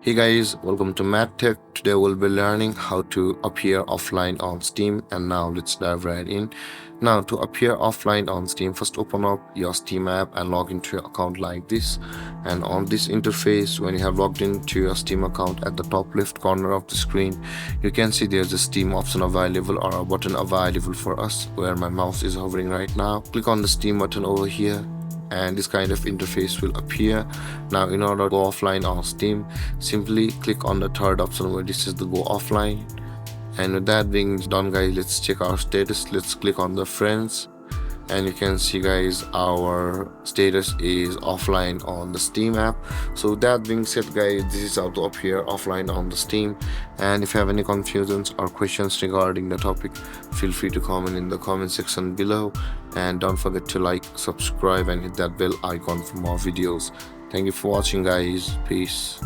Hey guys, welcome to MathTech. Today we'll be learning how to appear offline on Steam, and now let's dive right in. Now to appear offline on Steam, first open up your Steam app and log into your account like this. And on this interface, when you have logged into your Steam account, at the top left corner of the screen, you can see there's a Steam option available or a button available for us where my mouse is hovering right now. Click on the Steam button over here and this kind of interface will appear. Now in order to go offline on Steam, simply click on the third option where this is the go offline. And with that being done guys, let's check our status. Let's click on the friends and you can see guys our status is offline on the Steam app. So that being said guys, this is how to appear offline on the Steam. And if you have any confusions or questions regarding the topic, feel free to comment in the comment section below, and don't forget to like, subscribe and hit that bell icon for more videos. Thank you for watching guys. Peace.